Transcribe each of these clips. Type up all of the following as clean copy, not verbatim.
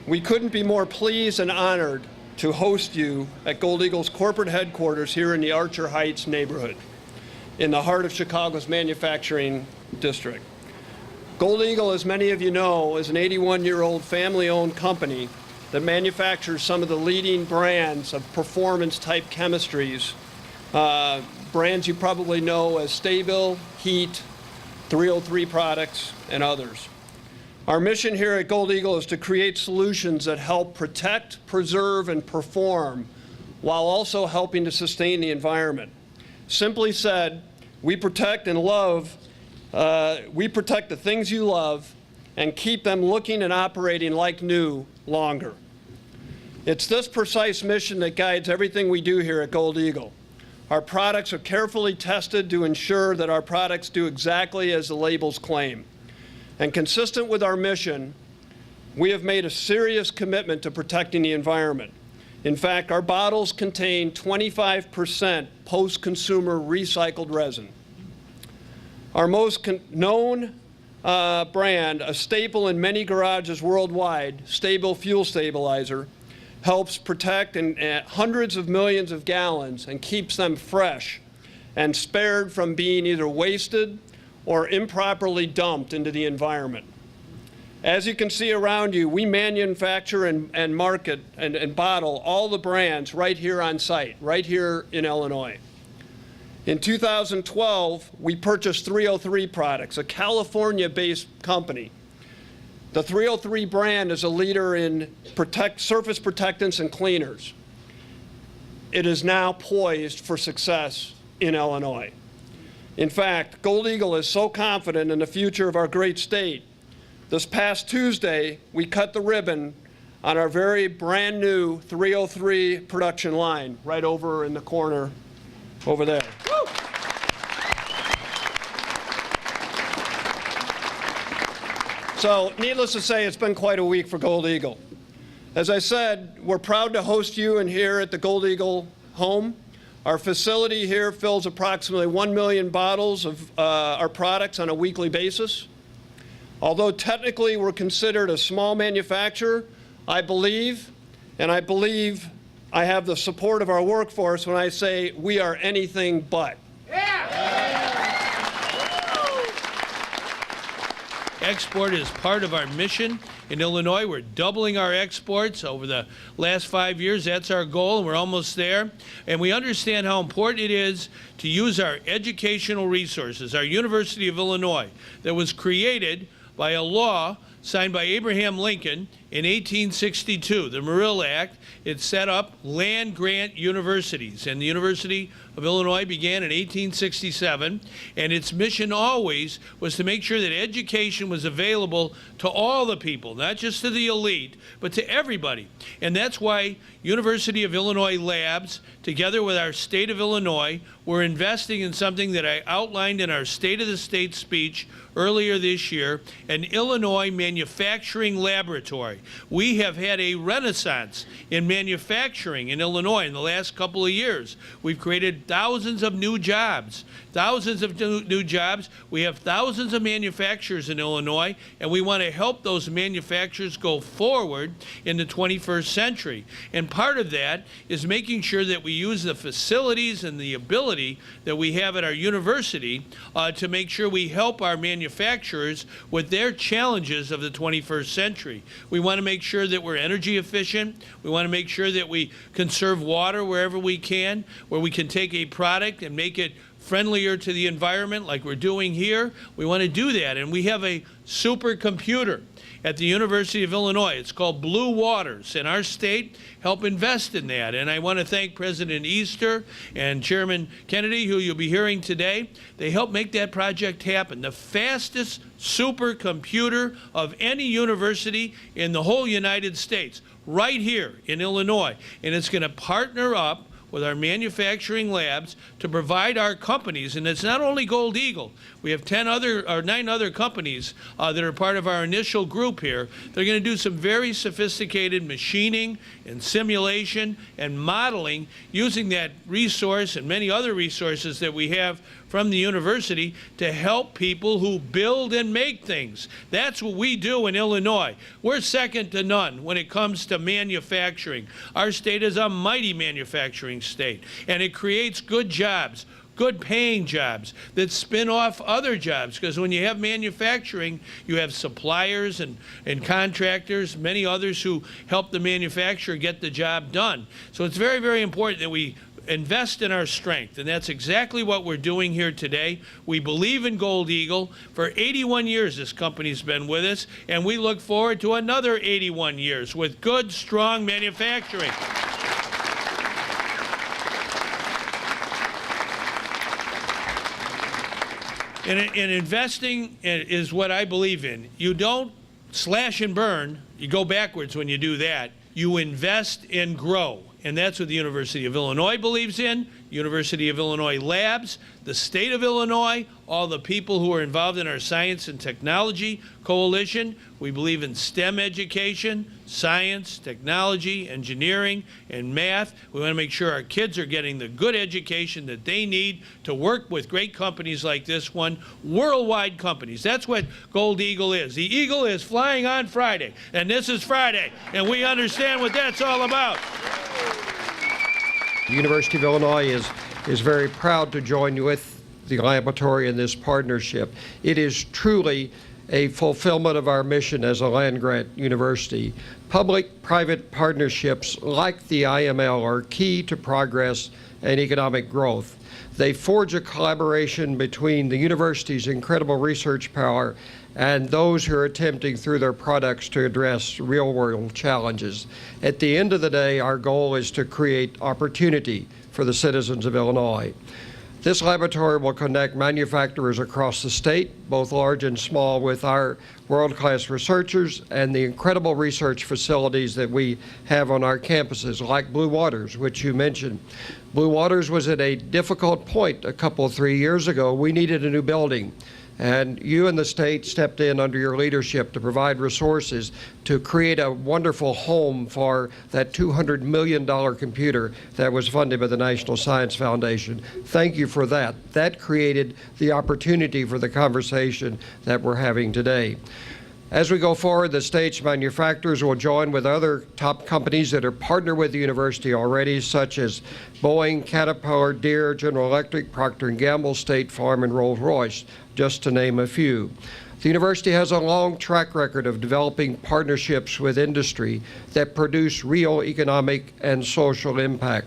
We couldn't be more pleased and honored to host you at Gold Eagle's corporate headquarters here in the Archer Heights neighborhood, in the heart of Chicago's manufacturing district. Gold Eagle, as many of you know, is an 81-year-old family-owned company that manufactures some of the leading brands of performance-type chemistries, brands you probably know as STA-BIL, Heat, 303 products, and others. Our mission here at Gold Eagle is to create solutions that help protect, preserve, and perform while also helping to sustain the environment. Simply said, we protect and love, we protect the things you love and keep them looking and operating like new longer. It's this precise mission that guides everything we do here at Gold Eagle. Our products are carefully tested to ensure that our products do exactly as the labels claim. And consistent with our mission, we have made a serious commitment to protecting the environment. In fact, our bottles contain 25% post-consumer recycled resin. Our most known brand, a staple in many garages worldwide, STA-BIL Fuel Stabilizer, helps protect hundreds of millions of gallons and keeps them fresh and spared from being either wasted or improperly dumped into the environment. As you can see around you, we manufacture and market and bottle all the brands right here on site, right here in Illinois. In 2012, we purchased 303 Products, a California-based company. The 303 brand is a leader in surface protectants and cleaners. It is now poised for success in Illinois. In fact, Gold Eagle is so confident in the future of our great state. This past Tuesday, we cut the ribbon on our very brand new 303 production line right over in the corner over there. Woo! So, needless to say, it's been quite a week for Gold Eagle. As I said, we're proud to host you in here at the Gold Eagle home. Our facility here fills approximately 1 million bottles of our products on a weekly basis. Although technically we're considered a small manufacturer, I believe I have the support of our workforce when I say we are anything but. Export is part of our mission. In Illinois, we're doubling our exports over the last 5 years. That's our goal, and we're almost there. And we understand how important it is to use our educational resources. Our University of Illinois, that was created by a law signed by Abraham Lincoln in 1862, the Morrill Act. It set up land-grant universities, and the University of Illinois began in 1867, and its mission always was to make sure that education was available to all the people, not just to the elite, but to everybody. And that's why University of Illinois Labs, together with our state of Illinois, we're investing in something that I outlined in our State of the State speech earlier this year, an Illinois manufacturing laboratory. We have had a renaissance in manufacturing in Illinois in the last couple of years. We've created thousands of new jobs. Thousands of new jobs. We have thousands of manufacturers in Illinois, and we want to help those manufacturers go forward in the 21st century. And part of that is making sure that we use the facilities and the ability that we have at our university to make sure we help our manufacturers with their challenges of the 21st century. We want to make sure that we're energy efficient. We want to make sure that we conserve water wherever we can, where we can take a product and make it friendlier to the environment like we're doing here. We want to do that, and we have a supercomputer at the University of Illinois. It's called Blue Waters, and our state helped invest in that. And I want to thank President Easter and Chairman Kennedy, who you'll be hearing today. They helped make that project happen. The fastest supercomputer of any university in the whole United States, right here in Illinois. And it's going to partner up with our manufacturing labs to provide our companies, and it's not only Gold Eagle. We have 9 other companies that are part of our initial group here. They're going to do some very sophisticated machining and simulation and modeling using that resource and many other resources that we have from the university to help people who build and make things. That's what we do in Illinois. We're second to none when it comes to manufacturing. Our state is a mighty manufacturing state, and it creates good jobs, good paying jobs that spin off other jobs, because when you have manufacturing, you have suppliers and contractors, many others who help the manufacturer get the job done. So it's very, very important that we invest in our strength, and that's exactly what we're doing here today. We believe in Gold Eagle. For 81 years this company's been with us, and we look forward to another 81 years with good, strong manufacturing. And investing is what I believe in. You don't slash and burn. You go backwards when you do that. You invest and grow. And that's what the University of Illinois believes in, University of Illinois Labs, the state of Illinois, all the people who are involved in our Science and Technology Coalition. We believe in STEM education, science, technology, engineering, and math. We want to make sure our kids are getting the good education that they need to work with great companies like this one, worldwide companies. That's what Gold Eagle is. The Eagle is flying on Friday, and this is Friday, and we understand what that's all about. The University of Illinois is very proud to join with the laboratory in this partnership. It is truly a fulfillment of our mission as a land-grant university. Public-private partnerships like the IML are key to progress and economic growth. They forge a collaboration between the university's incredible research power and those who are attempting through their products to address real-world challenges. At the end of the day, our goal is to create opportunity for the citizens of Illinois. This laboratory will connect manufacturers across the state, both large and small, with our world-class researchers and the incredible research facilities that we have on our campuses, like Blue Waters, which you mentioned. Blue Waters was at a difficult point 3 years ago. We needed a new building. And you and the state stepped in under your leadership to provide resources to create a wonderful home for that $200 million computer that was funded by the National Science Foundation. Thank you for that. That created the opportunity for the conversation that we're having today. As we go forward, the state's manufacturers will join with other top companies that are partnered with the university already, such as Boeing, Caterpillar, Deere, General Electric, Procter & Gamble, State Farm, and Rolls-Royce, just to name a few. The university has a long track record of developing partnerships with industry that produce real economic and social impact.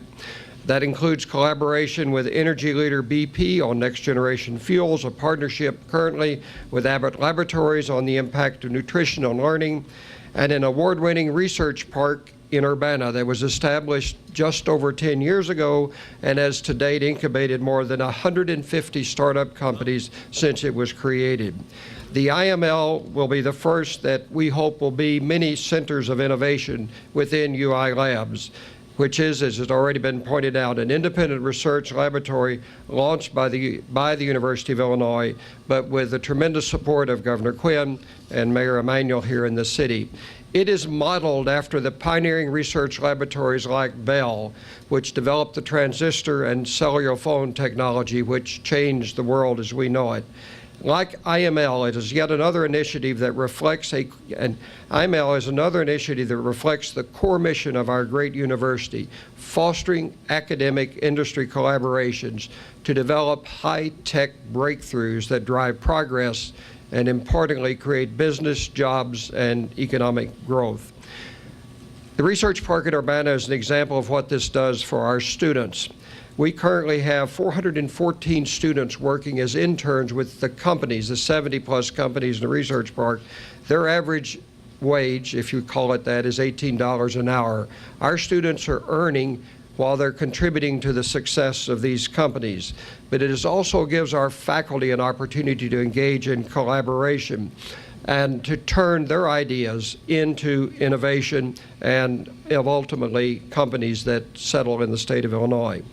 That includes collaboration with energy leader BP on next-generation fuels, a partnership currently with Abbott Laboratories on the impact of nutrition on learning, and an award-winning research park in Urbana that was established just over 10 years ago and has to date incubated more than 150 startup companies since it was created. The IML will be the first that we hope will be many centers of innovation within UI Labs, which is, as has already been pointed out, an independent research laboratory launched by the University of Illinois, but with the tremendous support of Governor Quinn and Mayor Emanuel here in the city. It is modeled after the pioneering research laboratories like Bell, which developed the transistor and cellular phone technology, which changed the world as we know it. Like IML, it is yet another initiative that reflects IML is another initiative that reflects the core mission of our great university, fostering academic industry collaborations to develop high-tech breakthroughs that drive progress and importantly create business, jobs, and economic growth. The Research Park at Urbana is an example of what this does for our students. We currently have 414 students working as interns with the companies, the 70-plus companies in the Research Park. Their average wage, if you call it that, is $18 an hour. Our students are earning while they're contributing to the success of these companies. But it also gives our faculty an opportunity to engage in collaboration. and to turn their ideas into innovation and ultimately companies that settle in the state of Illinois.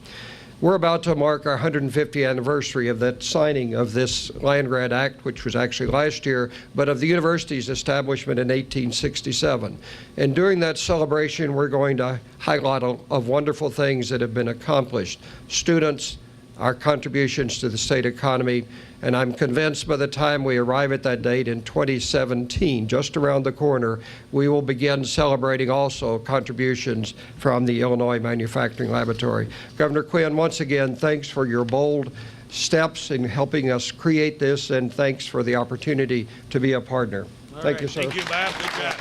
We're about to mark our 150th anniversary of that signing of this land-grant act, which was actually last year, but of the university's establishment in 1867. And during that celebration, we're going to highlight of wonderful things that have been accomplished. Students, our contributions to the state economy, and I'm convinced by the time we arrive at that date in 2017, just around the corner, we will begin celebrating also contributions from the Illinois Manufacturing Laboratory. Governor Quinn, once again, thanks for your bold steps in helping us create this, and thanks for the opportunity to be a partner. Thank you, sir. Thank you, Bob. Good job.